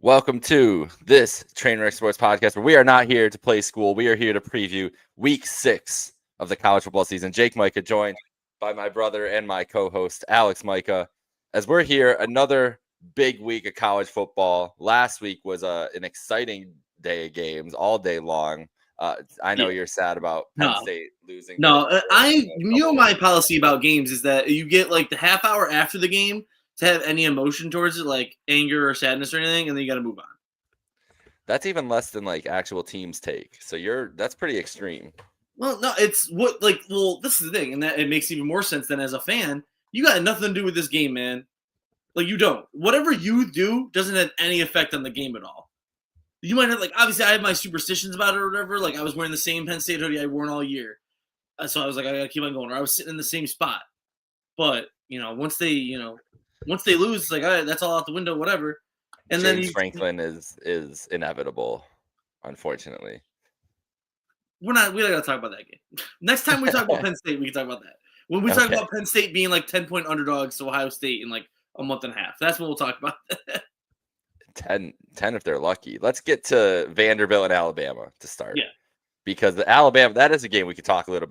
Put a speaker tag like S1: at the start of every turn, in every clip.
S1: Welcome to this Trainwreck Sports Podcast, where we are not here to play school. We are here to preview Week 6 of the college football season. Jake Majka, joined by my brother and my co-host Alex Majka, as we're here another big week of college football. Last week was an exciting day of games all day long. I know you're sad about Penn
S2: No,
S1: State losing.
S2: no. My
S1: Couple
S2: policy about games is that you get like the half hour after the game to have any emotion towards it, like anger or sadness or anything, and then you got to move on.
S1: That's even less than like actual teams take. So that's pretty extreme.
S2: Well, no, it's this is the thing, and that it makes even more sense than as a fan, you got nothing to do with this game, man. Like you don't. Whatever you do doesn't have any effect on the game at all. You might have obviously I have my superstitions about it or whatever. Like I was wearing the same Penn State hoodie I worn all year, so I was like I gotta keep on going. Or I was sitting in the same spot. But once they lose, it's like all right, that's all out the window, whatever. And
S1: James Franklin is inevitable, unfortunately.
S2: We don't gotta talk about that game. Next time we talk about Penn State, we can talk about that. When we talk about Penn State being like 10-point underdogs to Ohio State in like a month and a half, that's what we'll talk about.
S1: 10 if they're lucky. Let's get to Vanderbilt and Alabama to start.
S2: Yeah.
S1: Because the Alabama, that is a game we could talk a little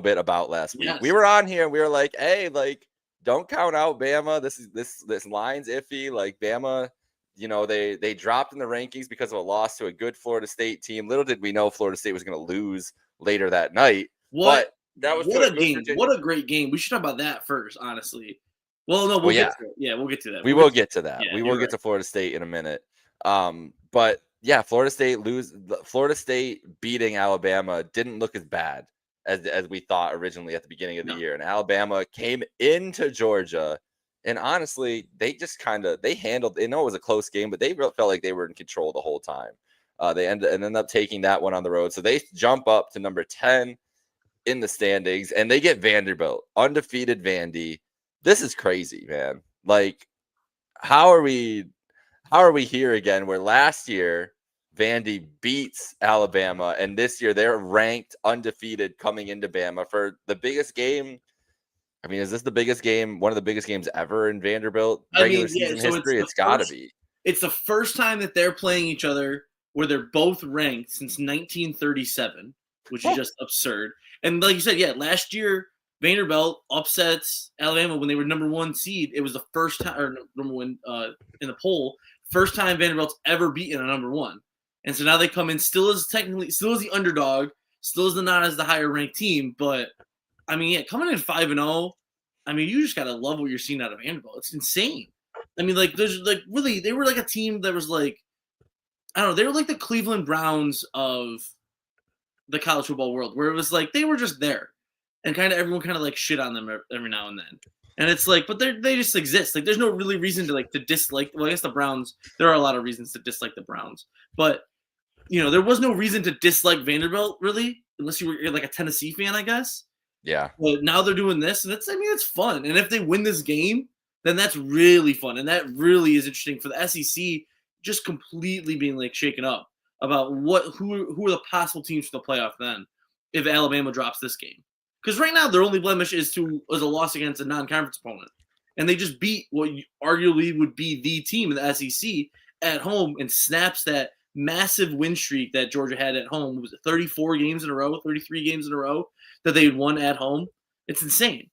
S1: bit about last week.
S2: Yes.
S1: We were on here and we were like, hey, like, don't count out Bama. This line's iffy. Like Bama, they dropped in the rankings because of a loss to a good Florida State team. Little did we know Florida State was going to lose later that night.
S2: What
S1: a
S2: game. Virginia. What a great game. We should talk about that first, honestly. Well, no, we'll get to it. Yeah, we'll get to that.
S1: We will get to that.
S2: Yeah,
S1: we will get to Florida State in a minute. But yeah, Florida State beating Alabama didn't look as bad as we thought originally at the beginning of the year. And Alabama came into Georgia, and honestly, they just they handled. They know it was a close game, but they felt like they were in control the whole time. They ended up taking that one on the road, so they jump up to number 10 in the standings, and they get Vanderbilt, undefeated Vandy. This is crazy, man. Like, how are we here again? Where last year Vandy beats Alabama, and this year they're ranked undefeated coming into Bama for the biggest game. I mean, is this the biggest game? One of the biggest games ever in Vanderbilt regular season history? It's got to be.
S2: It's the first time that they're playing each other where they're both ranked since 1937, which is just absurd. And like you said, yeah, last year Vanderbilt upsets Alabama when they were number 1 seed. It was the first time, or number 1 in the poll, first time Vanderbilt's ever beaten a number 1. And so now they come in still as the underdog, still as not as the higher ranked team. But I mean, yeah, coming in 5-0, I mean, you just gotta love what you're seeing out of Vanderbilt. It's insane. I mean, like there's like really, they were like a team that was like, I don't know, they were like the Cleveland Browns of the college football world, where it was like they were just there. And kind of everyone kind of like shit on them every now and then. And it's like, but they just exist. Like, there's no really reason to dislike. Well, I guess the Browns, there are a lot of reasons to dislike the Browns. But, there was no reason to dislike Vanderbilt, really, unless you were like a Tennessee fan, I guess.
S1: Yeah.
S2: But now they're doing this, and it's fun. And if they win this game, then that's really fun. And that really is interesting for the SEC, just completely being like shaken up about who are the possible teams for the playoff then if Alabama drops this game. Because right now their only blemish is a loss against a non-conference opponent, and they just beat what arguably would be the team in the SEC at home and snaps that massive win streak that Georgia had at home. Was it 34 games in a row, 33 games in a row that they had won at home? It's insane.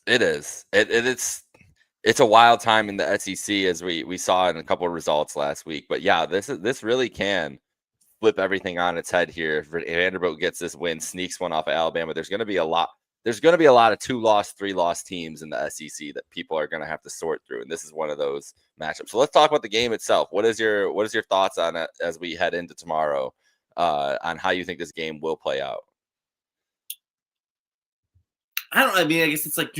S1: It is. It's a wild time in the SEC, as we saw in a couple of results last week. But yeah, this really can flip everything on its head here. If Vanderbilt gets this win, sneaks one off of Alabama, there's going to be a lot of 2-loss, 3-loss teams in the SEC that people are going to have to sort through, and this is one of those matchups. So let's talk about the game itself. What is your thoughts on it as we head into tomorrow, on how you think this game will play out?
S2: I guess it's like,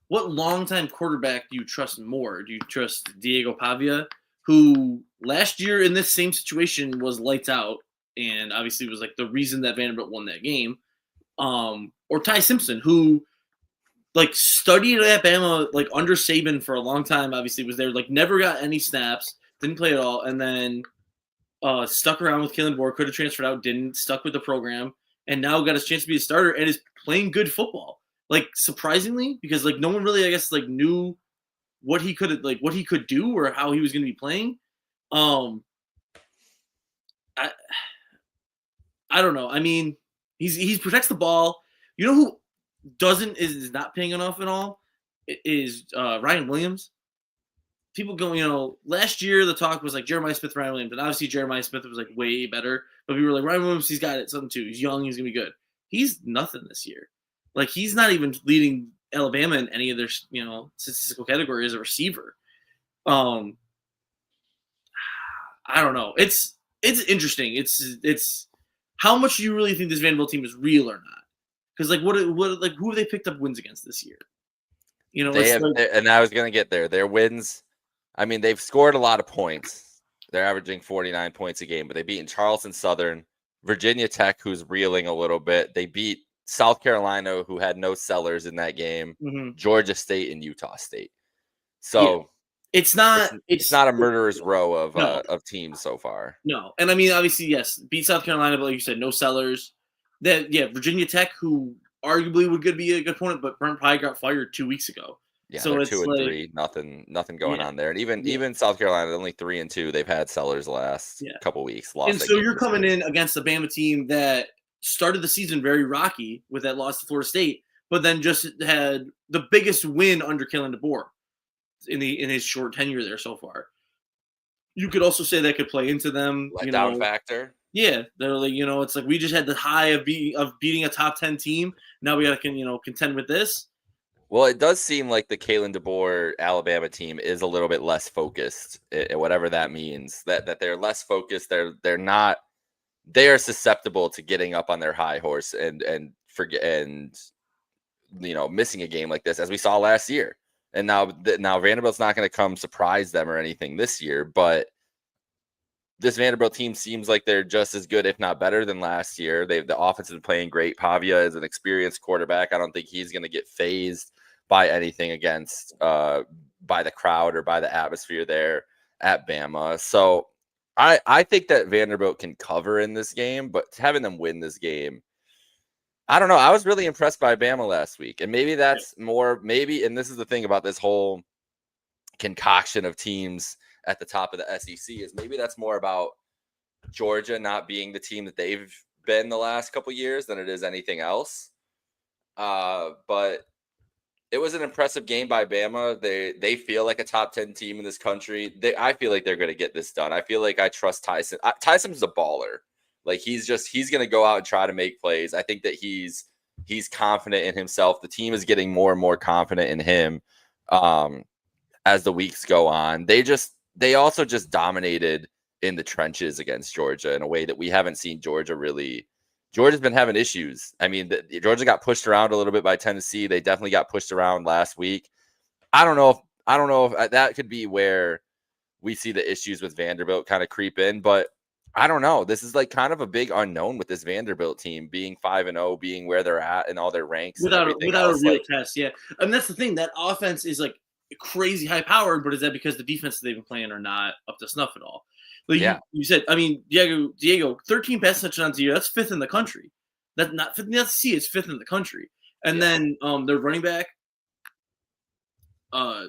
S2: what longtime quarterback do you trust more? Do you trust Diego Pavia, who last year in this same situation was lights out and obviously was like the reason that Vanderbilt won that game, or Ty Simpson, who like studied at Bama like under Saban for a long time, obviously was there, like never got any snaps, didn't play at all, and then stuck around with Kalen Moore, could have transferred out, didn't, stuck with the program, and now got his chance to be a starter and is playing good football. Like, surprisingly, because like no one really, I guess, like knew what he could do or how he was going to be playing. I I don't know. I mean, he protects the ball. You know who is not paying enough at all is Ryan Williams. People go, last year the talk was like Jeremiah Smith, Ryan Williams, and obviously Jeremiah Smith was like way better. But we were like, Ryan Williams, he's got it, something too. He's young, he's gonna be good. He's nothing this year. Like he's not even leading Alabama in any of their statistical category as a receiver. I don't know. It's interesting. It's how much do you really think this Vanderbilt team is real or not? Because like what who have they picked up wins against this year?
S1: And I was gonna get there. Their wins. I mean, they've scored a lot of points. They're averaging 49 points a game, but they beat Charleston Southern, Virginia Tech, who's reeling a little bit. They beat South Carolina, who had no sellers in that game, Georgia State, and Utah State. So
S2: it's not
S1: a murderer's row of teams so far.
S2: No, and I mean, obviously, yes, beat South Carolina, but like you said, no sellers. Virginia Tech, who arguably would be a good opponent, but Brent Pye got fired 2 weeks ago.
S1: Yeah, so it's 2-3, nothing going on there, and even South Carolina, only 3-2. They've had sellers last couple weeks.
S2: And so you're coming in against a Bama team that started the season very rocky with that loss to Florida State, but then just had the biggest win under Kalen DeBoer in his short tenure there so far. You could also say that could play into them.
S1: Letdown factor.
S2: Yeah, they're like, it's like we just had the high of beating a top 10 team. Now we got to contend with this.
S1: Well, it does seem like the Kalen DeBoer Alabama team is a little bit less focused, whatever that means. That they're less focused. They're not. They are susceptible to getting up on their high horse and missing a game like this, as we saw last year. And now Vanderbilt's not going to come surprise them or anything this year, but this Vanderbilt team seems like they're just as good, if not better, than last year. The offense is playing great. Pavia is an experienced quarterback. I don't think he's going to get phased by anything against by the crowd or by the atmosphere there at Bama. So I think that Vanderbilt can cover in this game, but having them win this game, I don't know. I was really impressed by Bama last week, and maybe that's more. And this is the thing about this whole concoction of teams at the top of the SEC is maybe that's more about Georgia not being the team that they've been the last couple years than it is anything else. But it was an impressive game by Bama. They feel like a top 10 team in this country. I feel like they're going to get this done. I feel like I trust Tyson. Tyson's a baller. Like he's going to go out and try to make plays. I think that he's confident in himself. The team is getting more and more confident in him as the weeks go on. They also just dominated in the trenches against Georgia in a way that we haven't seen Georgia really. Georgia's been having issues. I mean, Georgia got pushed around a little bit by Tennessee. They definitely got pushed around last week. I don't know if that could be where we see the issues with Vanderbilt kind of creep in, but I don't know. This is like kind of a big unknown with this Vanderbilt team being 5-0, being where they're at in all their ranks
S2: without a real test. Yeah, I mean that's the thing. That offense is like crazy high powered, but is that because the defense they've been playing are not up to snuff at all? Like you said, I mean, Diego, 13 pass touchdowns a year. That's fifth in the country. That's not fifth in the SEC. It's fifth in the country. And then their running back. I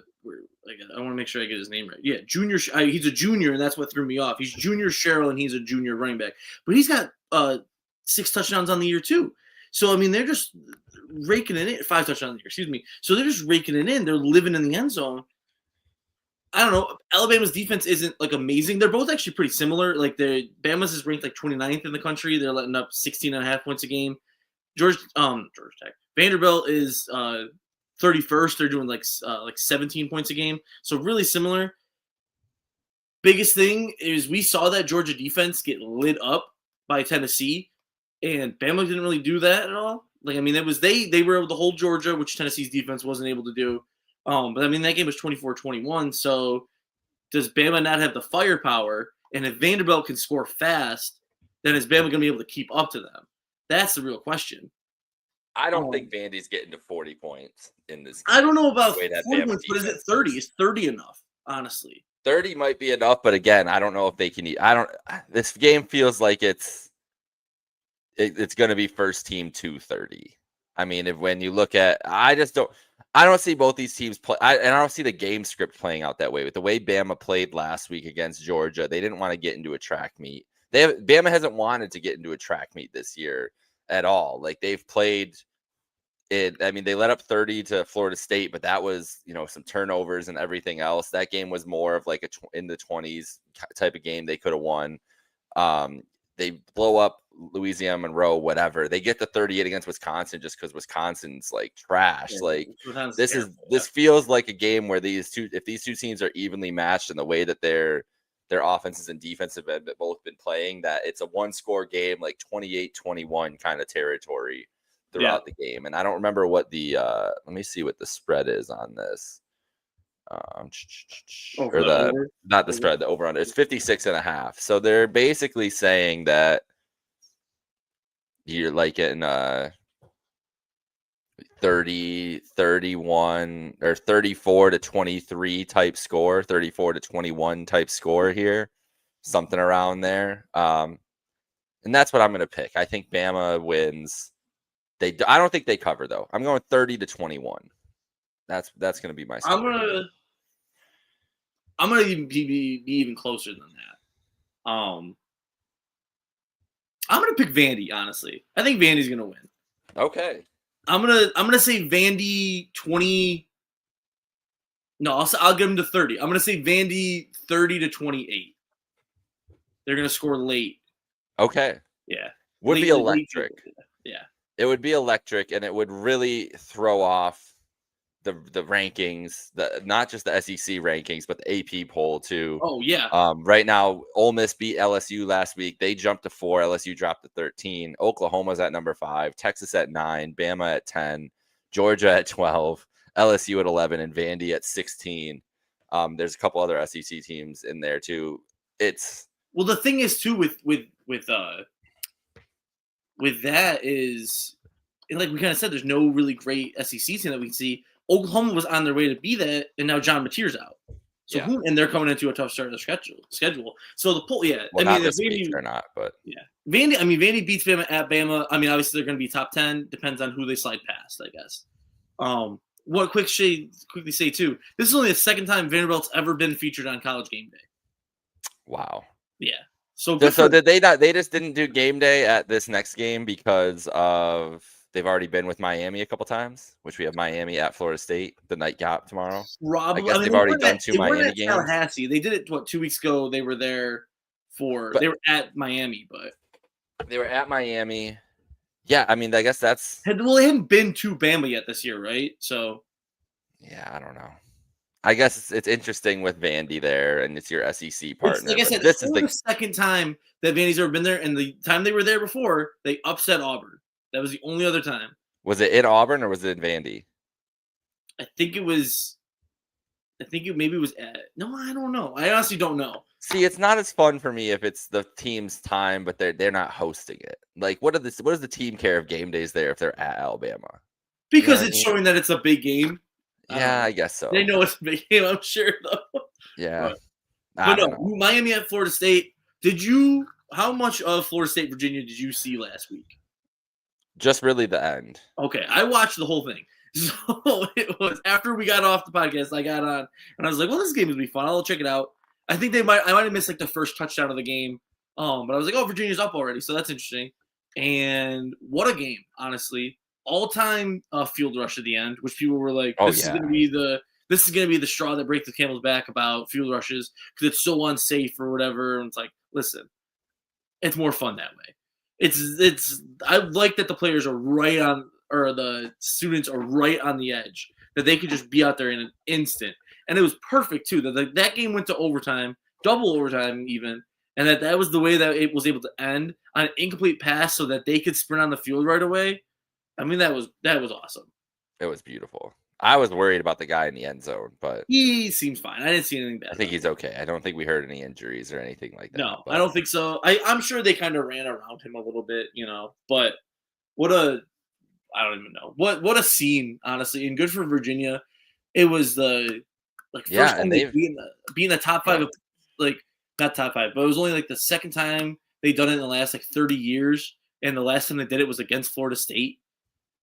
S2: want to make sure I get his name right. Yeah, Junior. He's a junior, and that's what threw me off. He's Junior Sherrill, and he's a junior running back. But he's got 6 touchdowns on the year too. So I mean, they're just raking it in. 5 touchdowns on the year. Excuse me. So they're just raking it in. They're living in the end zone. I don't know. Alabama's defense isn't like amazing. They're both actually pretty similar. Like Bama's is ranked like 29th in the country. They're letting up 16.5 points a game. Georgia Tech. Vanderbilt is 31st. They're doing like 17 points a game. So really similar. Biggest thing is we saw that Georgia defense get lit up by Tennessee, and Bama didn't really do that at all. Like, I mean, it was they were able to hold Georgia, which Tennessee's defense wasn't able to do. But I mean, that game was 24-21. So does Bama not have the firepower? And if Vanderbilt can score fast, then is Bama going to be able to keep up to them? That's the real question.
S1: I don't think Vandy's getting to 40 points in this
S2: game. I don't know about 40 points, but is it 30? Is 30 enough, honestly?
S1: 30 might be enough, but again, I don't know if they can eat. This game feels like it's going to be first team 230. I mean, when you look at, I just don't. I don't see both these teams play, and I don't see the game script playing out that way. With the way Bama played last week against Georgia, they didn't want to get into a track meet. Bama hasn't wanted to get into a track meet this year at all. Like they've played it. I mean, they let up 30 to Florida State, but that was some turnovers and everything else. That game was more of like in the 20s type of game they could have won. They blow up Louisiana Monroe, whatever. They get the 38 against Wisconsin just because Wisconsin's like trash.
S2: Yeah,
S1: like
S2: terrible.
S1: this feels like a game where if these two teams are evenly matched in the way that their offenses and defensive have both been playing, that it's a one-score game, like 28-21 kind of territory throughout the game. And I don't remember what the let me see what the spread is on this. Or not the spread, the over under. It's 56.5. So they're basically saying that you're like in 30, 31 or 34-23 type score, 34-21 type score here, something around there. And that's what I'm going to pick. I think Bama wins. I don't think they cover though. I'm going 30-21. That's going to be my score.
S2: I'm gonna be even closer than that. I'm gonna pick Vandy. Honestly, I think Vandy's gonna win.
S1: Okay.
S2: I'm gonna say Vandy 20. No, I'll give them to 30. I'm gonna say Vandy 30-28. They're gonna score late.
S1: Okay.
S2: Yeah.
S1: Would be electric.
S2: Yeah.
S1: It would be electric, and it would really throw off the rankings, not just the SEC rankings, but the AP poll too.
S2: Oh yeah.
S1: Right now, Ole Miss beat LSU last week. They jumped to 4. LSU dropped to 13. Oklahoma's at number 5. Texas at 9. Bama at 10. Georgia at 12. LSU at 11, and Vandy at 16. There's a couple other SEC teams in there too.
S2: Well, the thing is too with that is, and like we kind of said, there's no really great SEC team that we can see. Oklahoma was on their way to be that, and now John Mateer's out. So and they're coming into a tough start of the schedule. So the poll, yeah.
S1: Well, I mean, this week they're not, but
S2: yeah, Vandy beats Bama at Bama. I mean, obviously they're going to be top 10. Depends on who they slide past, I guess. What quickly say too? This is only the second time Vanderbilt's ever been featured on College Game Day.
S1: Wow.
S2: Yeah. So
S1: did they not? They just didn't do game day at this next game because of they've already been with Miami a couple times, which we have Miami at Florida State the night gap tomorrow.
S2: Probably.
S1: I guess they've already done 2 Miami games.
S2: Tallahassee. They did it 2 weeks ago. They were there they were at Miami, but
S1: they were at Miami. Yeah, I mean, I guess they
S2: haven't been to Bama yet this year, right? So
S1: yeah, I don't know. I guess it's interesting with Vandy there, and it's your SEC partner.
S2: Like I said, this is the second time that Vandy's ever been there, and the time they were there before, they upset Auburn. That was the only other time.
S1: Was it in Auburn or was it in Vandy?
S2: I think it maybe was at. No, I don't know. I honestly don't know.
S1: See, it's not as fun for me if it's the team's time, but they're not hosting it. Like, what does the team care if game day's there if they're at Alabama?
S2: Because it's showing that it's a big game.
S1: Yeah, I guess so.
S2: They know it's a big game, I'm sure, though.
S1: Yeah.
S2: But no, Miami at Florida State. How much of Florida State, Virginia did you see last week?
S1: Just really the end.
S2: Okay, I watched the whole thing. So it was after we got off the podcast, I got on, and I was like, well, this game is going to be fun. I'll check it out. I think I might have missed like the first touchdown of the game. But I was like, oh, Virginia's up already, so that's interesting. And what a game, honestly. All-time field rush at the end, which people were like, this is going to be the straw that breaks the camel's back about field rushes because it's so unsafe or whatever. And it's like, listen, it's more fun that way. I like that the players are right on, or the students are right on the edge, that they could just be out there in an instant. And it was perfect too. That game went to overtime, double overtime even, and that was the way that it was able to end on an incomplete pass so that they could sprint on the field right away. I mean, that was awesome.
S1: It was beautiful. I was worried about the guy in the end zone, but
S2: he seems fine. I didn't see anything bad.
S1: I think he's okay. I don't think we heard any injuries or anything like that.
S2: No, I don't think so. I'm sure they kind of ran around him a little bit, but I don't even know. What a scene, honestly, and good for Virginia. It was the first time they being the top 5 not top 5, but it was only like the second time they'd done it in the last 30 years, and the last time they did it was against Florida State.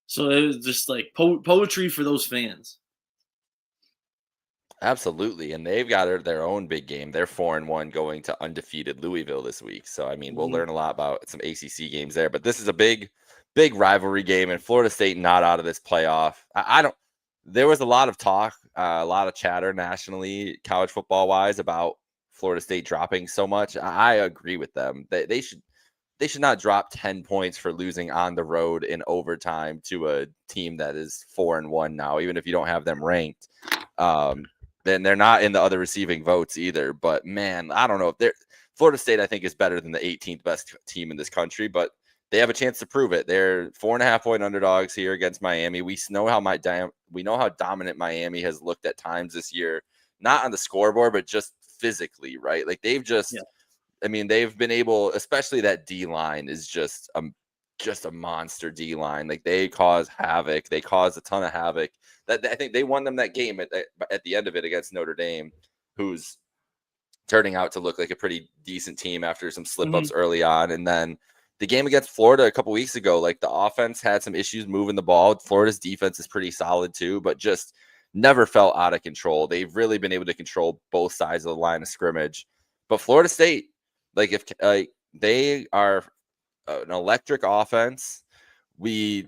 S2: So it was just like poetry for those fans.
S1: Absolutely, and they've got their own big game. They're 4-1 going to undefeated Louisville this week. So I mean, we'll
S2: Mhm.
S1: learn a lot about some ACC games there. But this is a big rivalry game, and Florida State not out of this playoff. I don't. There was a lot of talk, a lot of chatter nationally, college football wise, about Florida State dropping so much. I agree with them. They should not drop 10 points for losing on the road in overtime to a team that is 4-1 now, even if you don't have them ranked. Then they're not in the other receiving votes either. But man, I don't know if they're Florida State, I think, is better than the 18th best team in this country, but they have a chance to prove it. They're 4.5-point underdogs here against Miami. We know how dominant Miami has looked at times this year, not on the scoreboard, but just physically, right? Like
S2: Yeah.
S1: I mean, they've been able, especially that D line is just a monster D line. Like they cause havoc. They cause a ton of havoc. That I think they won them that game at the end of it against Notre Dame, who's turning out to look like a pretty decent team after some slip
S2: Mhm.
S1: ups early on. And then the game against Florida a couple weeks ago, like the offense had some issues moving the ball. Florida's defense is pretty solid too, but just never felt out of control. They've really been able to control both sides of the line of scrimmage. But Florida State, like if they are an electric offense. We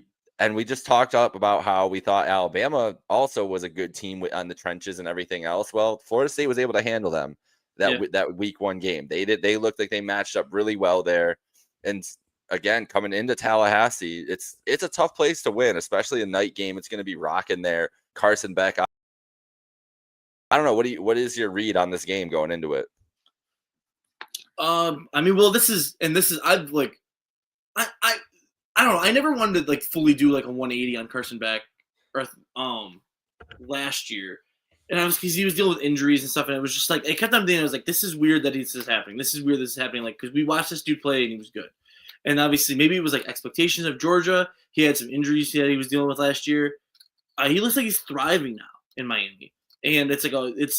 S1: just talked up about how we thought Alabama also was a good team on the trenches and everything else. Well, Florida State was able to handle them
S2: Yeah.
S1: that week one game. They looked like they matched up really well there. And again, coming into Tallahassee, it's a tough place to win, especially a night game. It's going to be rocking there. Carson Beck. I don't know. What is your read on this game going into it?
S2: I mean, well, this is I've like I don't know. I never wanted to like fully do like a 180 on Carson Beck or last year. And I was because he was dealing with injuries and stuff, and it was just like it kept on being. I was like, this is weird that this is happening. This is weird this is happening. Like because we watched this dude play and he was good. And obviously maybe it was like expectations of Georgia. He had some injuries that he was dealing with last year. He looks like he's thriving now in Miami. And it's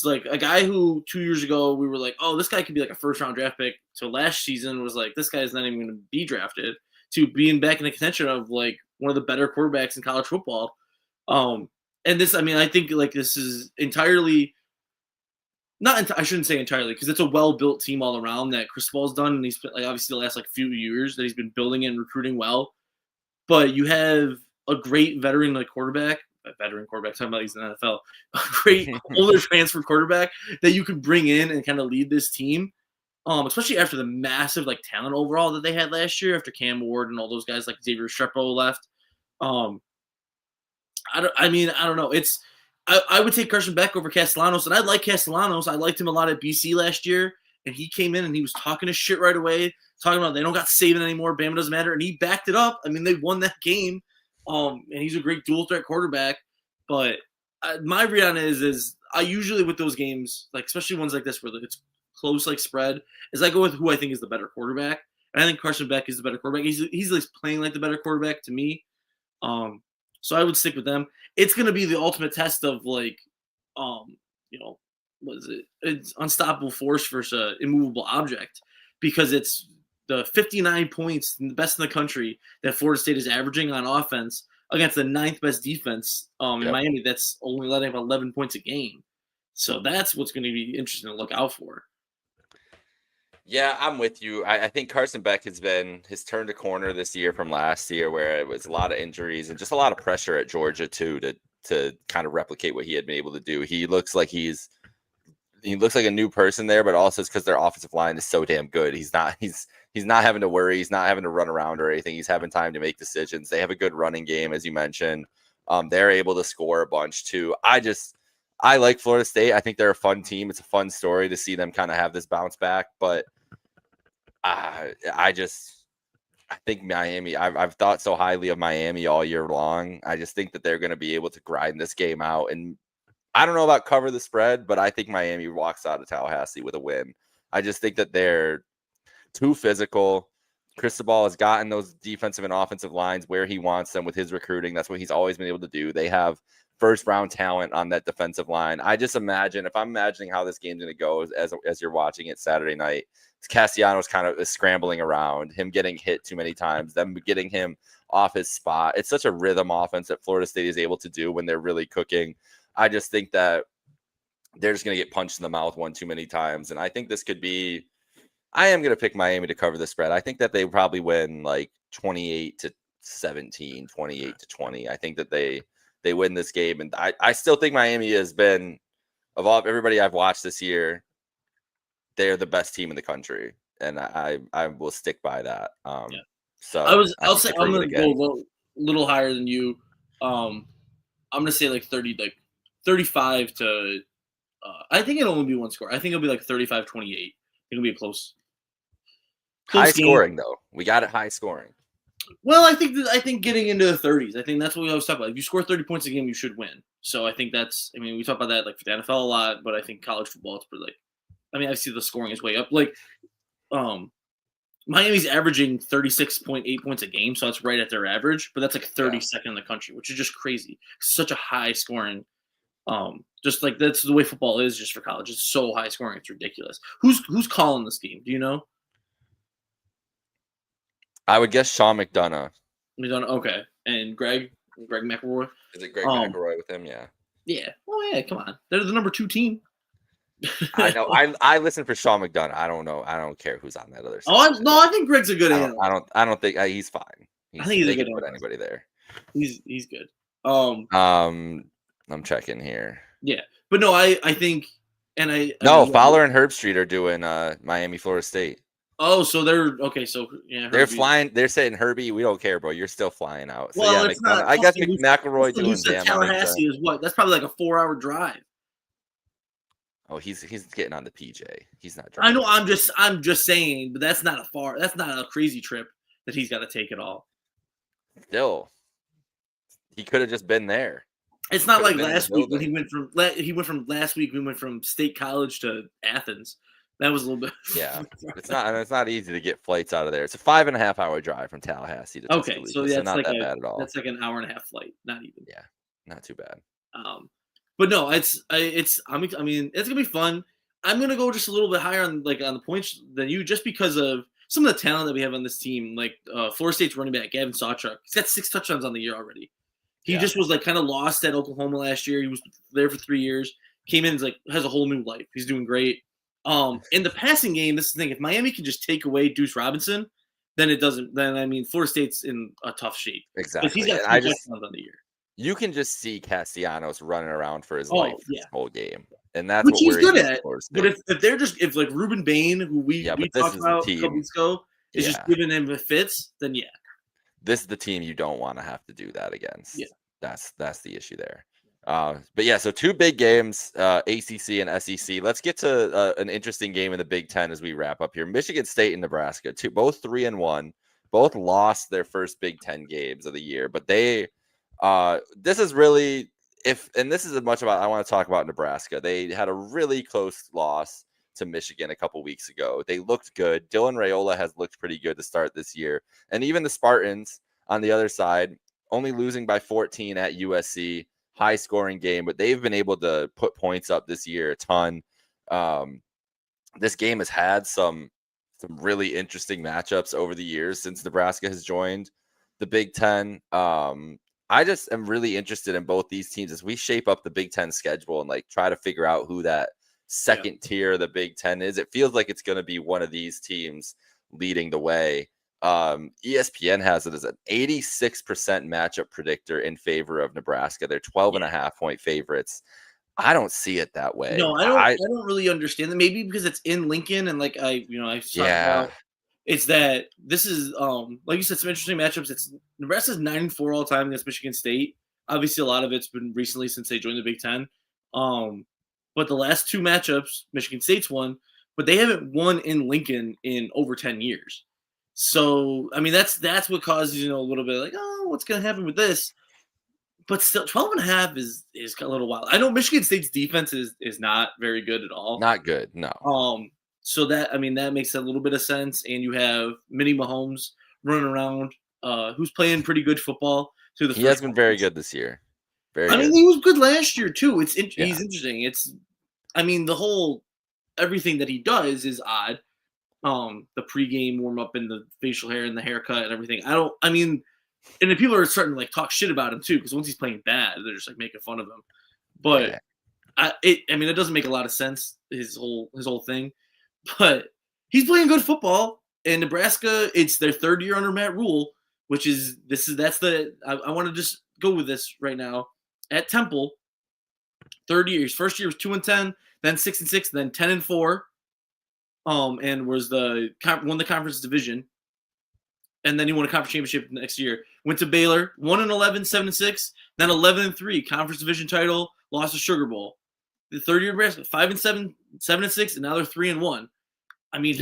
S2: like a guy who 2 years ago we were like, oh, this guy could be like a first round draft pick. So last season was like, this guy is not even going to be drafted. To being back in the contention of like one of the better quarterbacks in college football. Um, and this, I mean, I think like this is entirely not. I shouldn't say entirely because it's a well built team all around that Chris Paul's done, and he's like obviously the last like few years that he's been building and recruiting well. But you have a great veteran like quarterback, a veteran quarterback, talking about he's in the NFL, a great older transfer quarterback that you could bring in and kind of lead this team. Especially after the massive like talent overall that they had last year after Cam Ward and all those guys like Xavier Strepo left. Um, I don't know. I would take Carson Beck over Castellanos, and I like Castellanos. I liked him a lot at BC last year, and he came in and he was talking his shit right away, talking about they don't got Saban anymore, Bama doesn't matter, and he backed it up. I mean, they won that game, and he's a great dual threat quarterback. But my read on it is I usually with those games, like especially ones like this where it's close like spread, is I go with who I think is the better quarterback. And I think Carson Beck is the better quarterback. He's at least playing like the better quarterback to me. Um, so I would stick with them. It's going to be the ultimate test of like, um, you know, what is it? It's unstoppable force versus an immovable object because it's the 59 points, the best in the country that Florida State is averaging on offense against the ninth best defense in
S1: Yep.
S2: Miami. That's only letting up 11 points a game. So that's what's going to be interesting to look out for.
S1: Yeah, I'm with you. I think Carson Beck has turned a corner this year from last year, where it was a lot of injuries and just a lot of pressure at Georgia too to kind of replicate what he had been able to do. He looks like a new person there, but also it's because their offensive line is so damn good. He's not having to worry. He's not having to run around or anything. He's having time to make decisions. They have a good running game, as you mentioned. They're able to score a bunch too. I like Florida State. I think they're a fun team. It's a fun story to see them kind of have this bounce back, but I think Miami. I've thought so highly of Miami all year long. I just think that they're going to be able to grind this game out, and I don't know about cover the spread, but I think Miami walks out of Tallahassee with a win. I just think that they're too physical. Cristobal has gotten those defensive and offensive lines where he wants them with his recruiting. That's what he's always been able to do. They have first round talent on that defensive line. I just imagine if I'm imagining how this game's going to go as you're watching it Saturday night, Castellanos kind of is scrambling around, him getting hit too many times, them getting him off his spot. It's such a rhythm offense that Florida State is able to do when they're really cooking. I just think that they're just going to get punched in the mouth one too many times. And I think this could be, I am going to pick Miami to cover the spread. I think that they probably win like 28-17, 28-20. I think that they win this game. And I still think Miami has been, of all everybody I've watched this year, they're the best team in the country. And I will stick by that. So
S2: I'll say I'm going to go a little higher than you. I'm going to say like 30, like 35 to, I think it'll only be one score. I think it'll be like 35-28. I think it'll be a close
S1: high
S2: game.
S1: Scoring though. We got it high scoring.
S2: Well, I think getting into the 30s. I think that's what we always talk about. If you score 30 points a game, you should win. So I think that's. I mean, we talk about that like for the NFL a lot, but I think college football it's pretty like. I mean, I see the scoring is way up. Like, Miami's averaging 36.8 points a game, so that's right at their average. But that's like 32nd in the country, which is just crazy. Such a high scoring. Just like that's the way football is just for college. It's so high scoring, it's ridiculous. Who's calling this game? Do you know?
S1: I would guess Sean McDonough.
S2: Okay. And Greg McElroy.
S1: Is it Greg McElroy with him? Yeah.
S2: Yeah. Oh yeah. Come on. They're the number 2 team.
S1: I know. I listen for Sean McDonough. I don't know. I don't care who's on that other side.
S2: I think Greg's a good analyst.
S1: I don't think he's fine.
S2: I think he's a good
S1: put anybody there.
S2: He's good.
S1: I'm checking here.
S2: Yeah, but no, I think,
S1: Fowler and Herbstreit are doing Miami, Florida State.
S2: Oh, so they're okay. So yeah,
S1: they're flying. They're saying Herbie, we don't care, bro. You're still flying out. So
S2: well, it's not,
S1: I guess McElroy doing
S2: Tallahassee is what? That's probably like a 4-hour drive.
S1: Oh, he's getting on the PJ. He's not driving.
S2: I know. I'm just saying, but that's not a crazy trip that he's got to take at all.
S1: Still, he could have just been there.
S2: It's not like last week when he went from last week. We went from State College to Athens. That was a little bit.
S1: Yeah, it's not easy to get flights out of there. It's a 5.5-hour drive from Tallahassee to Tuscaloosa.
S2: Okay, so that's
S1: not
S2: like
S1: that bad at all.
S2: That's like an hour-and-a-half flight, not even.
S1: Yeah, not too bad.
S2: But no, it's it's gonna be fun. I'm gonna go just a little bit higher on the points than you, just because of some of the talent that we have on this team. Like Florida State's running back Gavin Sawchuk, he's got 6 touchdowns on the year already. He just was like kind of lost at Oklahoma last year. He was there for 3 years. Came in has a whole new life. He's doing great. In the passing game, this is the thing. If Miami can just take away Deuce Robinson, then it doesn't. Then Florida State's in a tough shape.
S1: Exactly.
S2: He's got 3 touchdowns on the year.
S1: You can just see Castellanos running around for his life this whole game, and that's
S2: which
S1: what
S2: he's good
S1: at.
S2: But if like Ruben Bain, who we talked about a couple weeks ago, is just giving him the fits, then yeah,
S1: this is the team you don't want to have to do that against.
S2: Yeah,
S1: that's the issue there. But yeah, so 2 big games, ACC and SEC. Let's get to an interesting game in the Big Ten as we wrap up here. Michigan State and Nebraska, both 3-1, both lost their first Big Ten games of the year, but they. This is really this is as much about I want to talk about Nebraska. They had a really close loss to Michigan a couple weeks ago. They looked good. Dylan Raiola has looked pretty good to start this year. And even the Spartans on the other side, only losing by 14 at USC, high scoring game, but they've been able to put points up this year a ton. This game has had some really interesting matchups over the years since Nebraska has joined the Big Ten. I just am really interested in both these teams as we shape up the Big Ten schedule and try to figure out who that second tier of the Big Ten is. It feels like it's going to be one of these teams leading the way. ESPN has it as an 86% matchup predictor in favor of Nebraska. They're 12.5 point favorites. I don't see it that way.
S2: No, I don't really understand that. Maybe because it's in Lincoln and it's that this is like you said, some interesting matchups. It's Nebraska's 9-4 all time against Michigan State. Obviously, a lot of it's been recently since they joined the Big Ten. But the last 2 matchups, Michigan State's won, but they haven't won in Lincoln in over 10 years. So that's what causes a little bit like, oh, what's going to happen with this? But still, 12.5 is a little wild. I know Michigan State's defense is not very good at all.
S1: Not good, no.
S2: So that makes a little bit of sense. And you have Mini Mahomes running around, who's playing pretty good football.
S1: He has been very good this year. Very good.
S2: He was good last year too. He's interesting. It's, the whole everything that he does is odd. The pregame warm up and the facial hair and the haircut and everything. And then people are starting to like talk shit about him too, because once he's playing bad, they're just like making fun of him. But
S1: Yeah.
S2: I mean, it doesn't make a lot of sense, his whole thing. But he's playing good football. And Nebraska, it's their third year under Matt Rule, which is I want to just go with this right now. At Temple, third year. His first year was 2-10, then 6-6, then 10-4. And won the conference division. And then he won a conference championship the next year. Went to Baylor, 1-11, 7-6, then 11-3, conference division title, lost the Sugar Bowl. The third year Nebraska, 5-7, 7-6, and now they're 3-1. I mean,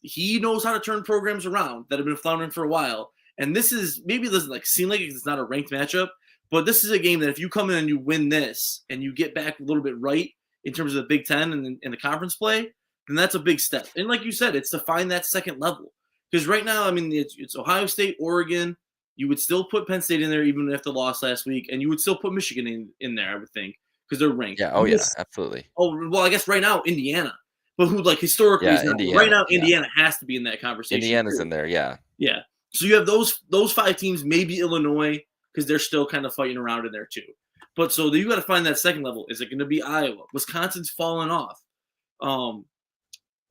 S2: he knows how to turn programs around that have been floundering for a while. And this is, maybe it doesn't like seem like it's not a ranked matchup, but this is a game that if you come in and you win this and you get back a little bit right in terms of the Big Ten and the conference play, then that's a big step. And like you said, it's to find that second level. Because right now, I mean, it's Ohio State, Oregon. You would still put Penn State in there even after the loss last week, and you would still put Michigan in there, I would think, because they're ranked.
S1: Yeah. Oh, yeah. Absolutely.
S2: Oh, well, I guess right now, Indiana. But who, like, historically is not.
S1: Indiana,
S2: right now, Indiana has to be in that conversation.
S1: Indiana's in there, yeah.
S2: Yeah. So you have those 5 teams, maybe Illinois, because they're still kind of fighting around in there too. But so you got to find that second level. Is it going to be Iowa? Wisconsin's fallen off.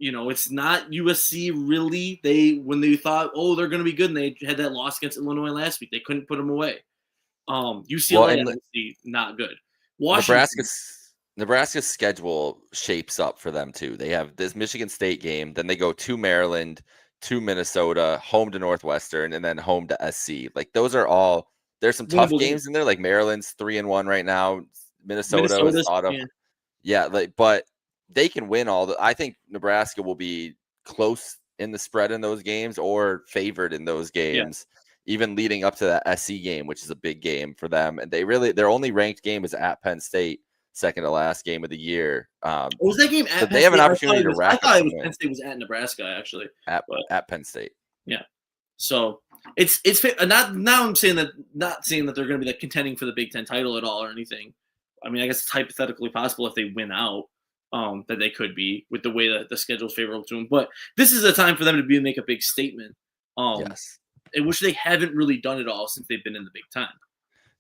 S2: It's not USC really. When they thought, oh, they're going to be good, and they had that loss against Illinois last week, they couldn't put them away. UCLA, obviously, not good. Washington.
S1: Nebraska's schedule shapes up for them too. They have this Michigan State game, then they go to Maryland, to Minnesota, home to Northwestern, and then home to SC. Like those are all. There's some tough games in there. Like Maryland's 3-1 right now. Minnesota is thought of. Yeah, but they can win I think Nebraska will be close in the spread in those games or favored in those games, even leading up to that SC game, which is a big game for them. And their only ranked game is at Penn State, second to last game of the year.
S2: Was that game at Penn State?
S1: They have an opportunity to rack up. I thought
S2: Penn State was at Nebraska, actually.
S1: At Penn State.
S2: Yeah. So it's not now. I'm saying that not saying that they're going to be like contending for the Big Ten title at all or anything. I mean, I guess it's hypothetically possible if they win out that they could be with the way that the schedule is favorable to them. But this is a time for them to make a big statement.
S1: Yes.
S2: Which they haven't really done it all since they've been in the Big Ten.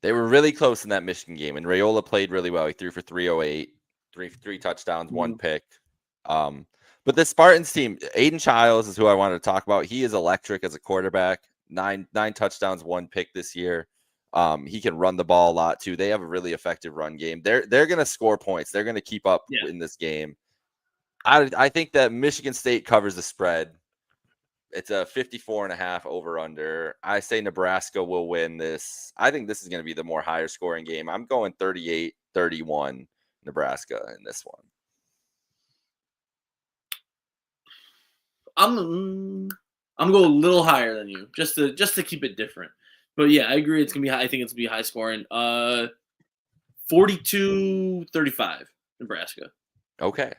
S1: They were really close in that Michigan game, and Raiola played really well. He threw for 308, three touchdowns, one pick. But the Spartans team, Aiden Childs is who I wanted to talk about. He is electric as a quarterback. Nine touchdowns, one pick this year. He can run the ball a lot too. They have a really effective run game. They're going to score points. They're going to keep up in this game. I think that Michigan State covers the spread. It's a 54.5 over under. I say Nebraska will win this. I think this is going to be the more higher scoring game. I'm going 38-31 Nebraska in this one.
S2: I'm going a little higher than you, just to keep it different. But yeah, I agree. It's gonna be high. I think it's gonna be high scoring. 42-35 Nebraska.
S1: Okay.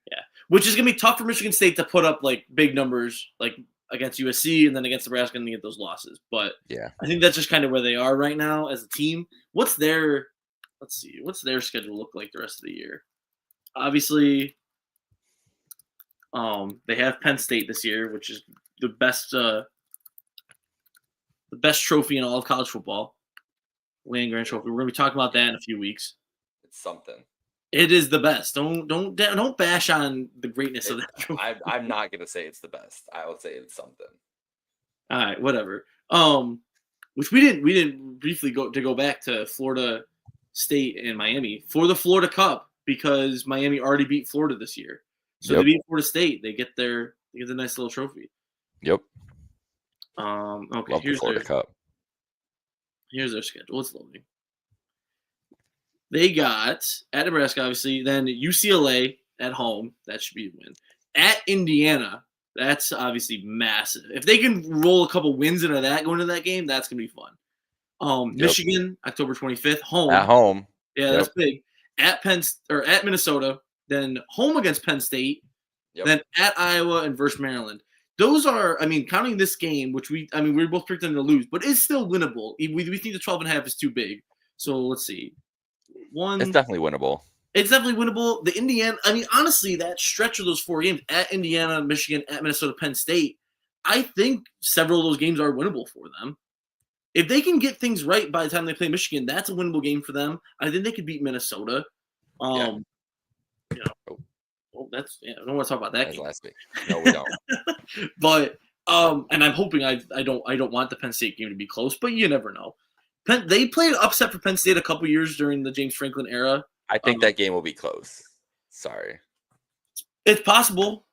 S2: Yeah, which is gonna be tough for Michigan State to put up like big numbers, like against USC and then against Nebraska and get those losses. But
S1: yeah,
S2: I think that's just kind of where they are right now as a team. What's their schedule look like the rest of the year? Obviously, they have Penn State this year, which is the best trophy in all of college football, Land Grant Trophy. We're gonna be talking about that in a few weeks.
S1: It's something.
S2: It is the best. Don't bash on the greatness of that trophy.
S1: I'm not gonna say it's the best. I will say it's something.
S2: All right, whatever. Which we didn't briefly go back to Florida State and Miami for the Florida Cup because Miami already beat Florida this year. So they beat Florida State. They get the nice little trophy.
S1: Yep.
S2: Okay.
S1: Love the Florida Cup.
S2: Here's their schedule. It's loading. They got at Nebraska, obviously, then UCLA at home. That should be a win. At Indiana, that's obviously massive. If they can roll a couple wins into that, going into that game, that's gonna be fun. Michigan, October 25th, home.
S1: At home.
S2: Yeah, that's big. At Minnesota, then home against Penn State, then at Iowa and versus Maryland. Those are, I mean, counting this game, which we both picked them to lose, but it's still winnable. We think the 12.5 is too big. So let's see.
S1: It's definitely winnable.
S2: It's definitely winnable. The Indiana, I mean, honestly, that stretch of those 4 games at Indiana, Michigan, at Minnesota, Penn State, I think several of those games are winnable for them. if they can get things right by the time they play Michigan, that's a winnable game for them. I think they could beat Minnesota.
S1: Yeah.
S2: You know, that's I don't want to talk about that
S1: As
S2: game.
S1: last week. No, we don't.
S2: But and I'm hoping I don't want the Penn State game to be close, but you never know. They played upset for Penn State a couple years during the James Franklin era.
S1: I think that game will be close. Sorry.
S2: It's possible.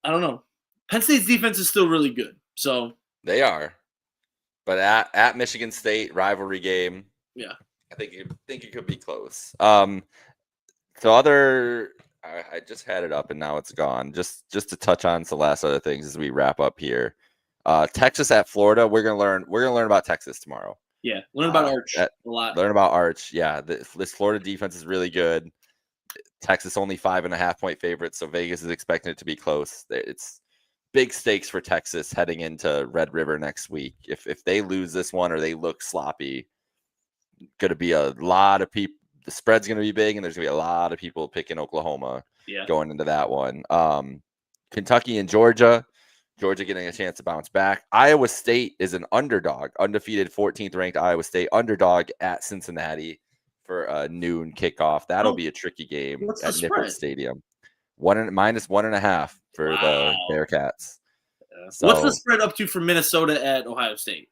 S2: I don't know. Penn State's defense is still really good, so
S1: they are. But at Michigan State, rivalry game.
S2: Yeah,
S1: I think it could be close. So I just had it up and now it's gone. Just to touch on some last other things as we wrap up here. Texas at Florida. We're gonna learn about Texas tomorrow.
S2: Yeah, learn about Arch a lot.
S1: Learn about Arch. Yeah, this Florida defense is really good. Texas only 5.5-point favorites, so Vegas is expecting it to be close. It's big stakes for Texas heading into Red River next week. If they lose this one or they look sloppy, going to be a lot of people. The spread's going to be big, and there's going to be a lot of people picking Oklahoma going into that one. Kentucky and Georgia. Georgia getting a chance to bounce back. Iowa State is an underdog, undefeated 14th ranked Iowa State underdog at Cincinnati for a noon kickoff. That'll be a tricky game at Nippert Stadium. -1.5 for the Bearcats.
S2: So, what's the spread up to for Minnesota at Ohio State?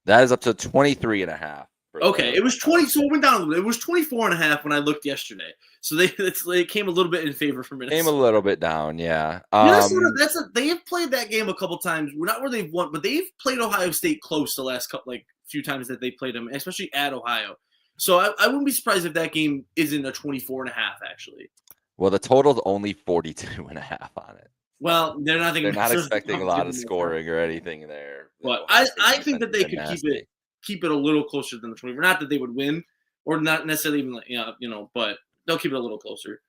S1: That is up to 23.5.
S2: Okay, it was 20, so it went down a little bit. It was 24.5 when I looked yesterday. So it came a little bit in favor for Minnesota.
S1: Came a little bit down, yeah.
S2: Minnesota, they have played that game a couple times. Not where they've won, but they've played Ohio State close the last few times that they played them, especially at Ohio. So I wouldn't be surprised if that game isn't a 24.5 actually.
S1: Well, the total's only 42.5 on it.
S2: Well, they're not
S1: expecting a lot of scoring or anything there.
S2: But I think that they could keep it a little closer than the 20. Not that they would win, or not necessarily even but they'll keep it a little closer.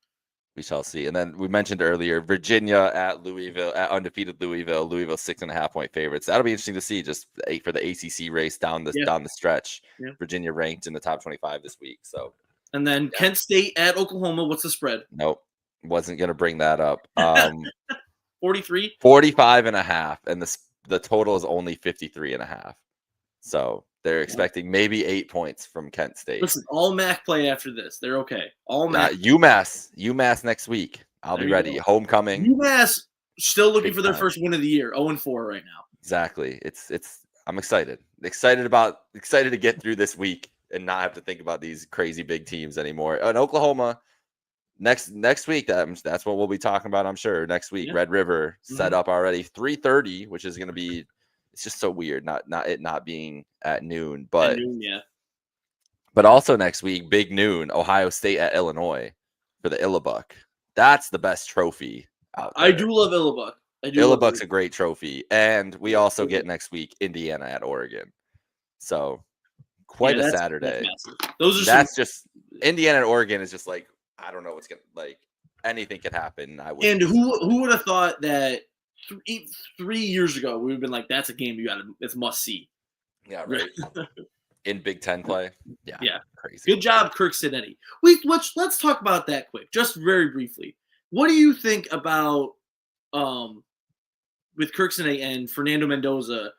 S1: We shall see. And then we mentioned earlier Virginia at Louisville, at undefeated Louisville 6.5-point favorites. That'll be interesting to see just for the ACC race down the stretch. Yeah. Virginia ranked in the top 25 this week. So.
S2: And then Kent State at Oklahoma. What's the spread?
S1: Nope, wasn't gonna bring that up.
S2: 43,
S1: 45.5, and the total is only 53.5. So they're expecting maybe 8 points from Kent State.
S2: Listen, all MAC play after this. They're okay. All MAC.
S1: UMass next week. I'll be ready. Homecoming.
S2: UMass still looking for their first win of the year. 0-4 right now.
S1: Exactly. I'm excited. Excited to get through this week and not have to think about these crazy big teams anymore. And Oklahoma next week, that's what we'll be talking about, I'm sure. Next week, Red River set up already 3:30, which is going to be. It's just so weird, not being at noon, but but also next week, big noon, Ohio State at Illinois for the Illabuck. That's the best trophy out there.
S2: I do love Illabuck.
S1: Illabuck's a great trophy, and we also get next week Indiana at Oregon. So quite a Saturday. That's just Indiana and Oregon is just like I don't know what's gonna anything could happen.
S2: And who would have thought that 3 years ago we would have been like that's a game it's must see.
S1: Yeah, right. In Big Ten play. Yeah. Crazy.
S2: Good job, Kirk Cinetti. Let's talk about that quick, just very briefly. What do you think about with Kirk Cinetti and Fernando Mendoza?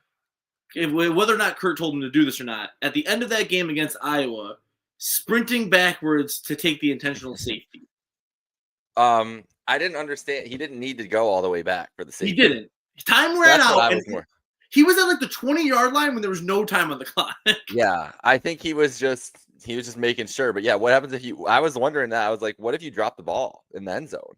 S2: Whether or not Kurt told him to do this or not, at the end of that game against Iowa, sprinting backwards to take the intentional safety.
S1: I didn't understand. He didn't need to go all the way back for the safety.
S2: He didn't. Time ran out. He was at the 20-yard line when there was no time on the clock.
S1: Yeah, I think he was just making sure. But yeah, what happens if I was wondering that. I was like, what if you drop the ball in the end zone?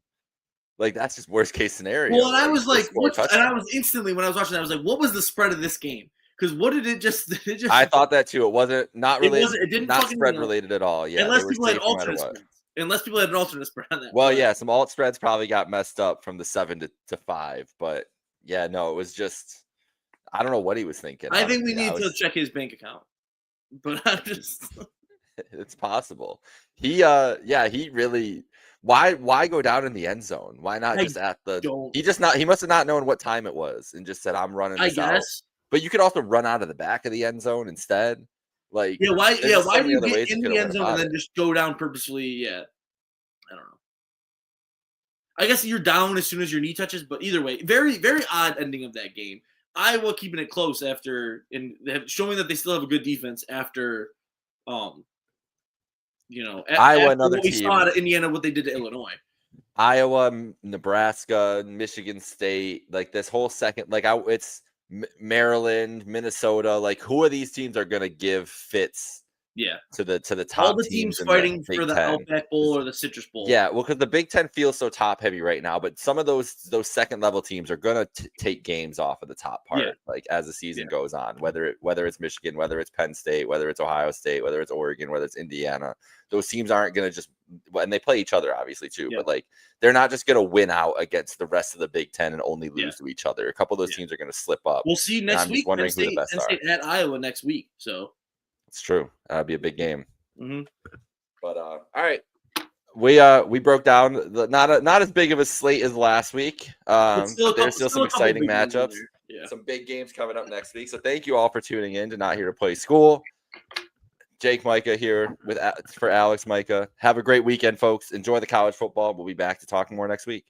S1: That's just worst case scenario.
S2: Well, and I was like, and I was instantly when I was watching that, I was like, what was the spread of this game? Because what did it just?
S1: I thought that too. It wasn't not related.
S2: It didn't
S1: not spread related at all. Yeah,
S2: unless people had alternate spreads. Unless people had an alternate spread on that.
S1: Well, yeah, some alt spreads probably got messed up from the 7 to 5, but yeah, no, it was just I don't know what he was thinking.
S2: I think we need to check his bank account, but I'm just.
S1: It's possible. He really. Why go down in the end zone? Why not just at the? He must have not known what time it was and just said, "I'm running this out." But you could also run out of the back of the end zone instead. Why do you get in the end zone and then just go down purposefully? Yeah,
S2: I don't know. I guess you're down as soon as your knee touches, but either way, very, very odd ending of that game. Iowa keeping it close after and showing that they still have a good defense after, Iowa, after
S1: another
S2: what we saw
S1: team.
S2: at Indiana, what they did to Illinois.
S1: Iowa, Nebraska, Michigan State, like this whole second, it's Maryland, Minnesota. Like, who of these teams are going to give fits?
S2: Yeah,
S1: to the top
S2: all the teams
S1: in
S2: fighting
S1: the
S2: for
S1: Big
S2: the
S1: Ten.
S2: Outback Bowl or the Citrus Bowl.
S1: Yeah, well, because the Big Ten feels so top heavy right now, but some of those second level teams are gonna take games off of the top part, like as the season goes on. Whether it's Michigan, whether it's Penn State, whether it's Ohio State, whether it's Oregon, whether it's Indiana, those teams aren't gonna just, and they play each other obviously too, but like they're not just gonna win out against the rest of the Big Ten and only lose to each other. A couple of those teams are gonna slip up.
S2: We'll see next week.
S1: I'm just wondering who the best
S2: Penn State at Iowa next week. So
S1: it's true. That'd be a big game.
S2: Mm-hmm.
S1: But all right, we broke down not as big of a slate as last week. But there's still some exciting matchups. Some big games coming up next week. So thank you all for tuning in to Not Here to Play School. Jake Majka here for Alex Majka. Have a great weekend, folks. Enjoy the college football. We'll be back to talk more next week.